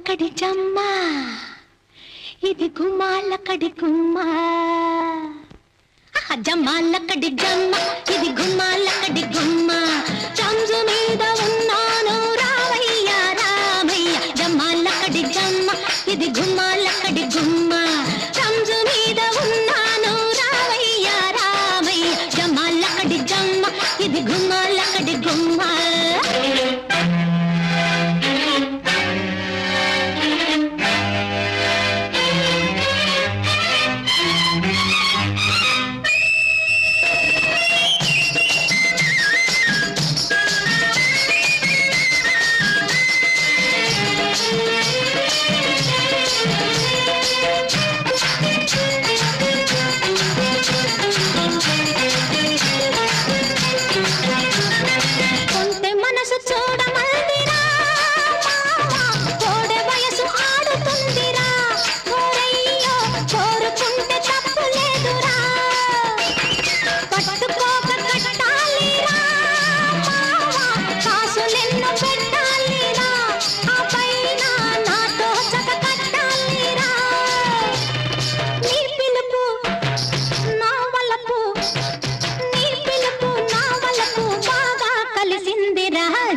గుమ్మాలక్కడి జమ్మ ఇది గుమ్మాలక్కడి గుమ్మ జమ్మాలక్కడి జమ్మ ఇది గుమ్మాలక్కడి గుమ్మ చంజు మీద ఉన్నాను రావయ్య రామయ్య జమ్మాలక్కడి జమ్మ ఇది గుమ్మాలక్కడి గుమ్మ చంజు మీద ఉన్నాను రావయ్య రామయ్య జమ్మాలక్కడి జమ్మ ఇది గుమ్మాలక్కడి గుమ్మ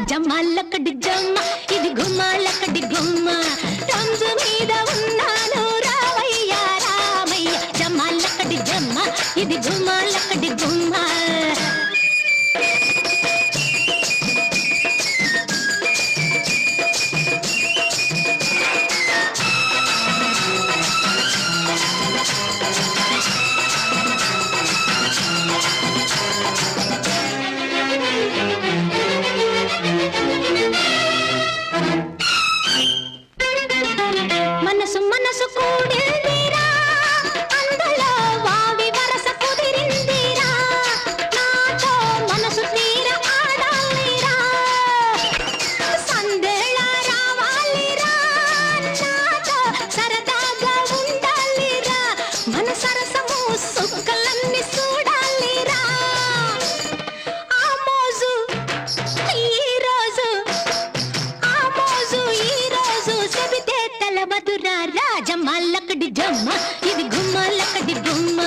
జమ్మాలక్కడి జమ్మ ఇది గుమ్మాలక్కడి గుమ్మ రంజు మీద ఉన్నాను రావయ్య రామయ్య జమ్మాలక్కడి జమ్మ ఇది గుమ్మాలక్కడి గుమ్మ మనసు కూడిందిరా అందులో వావి వరస కుదిరిందిరా నాతో మనసు తీర ఆడాలిరా సందేళ రావాలిరా నాతో సరదాగా ఉండాలిరా మన సరసము సుక్కలన్నీ చూడాలిరా ఆ మోజు ఈ రోజు చెబితే తెలవదురా జమ్మాలక్కడి జమ్మ ఇది గుమ్మాలక్కడి గుమ్మ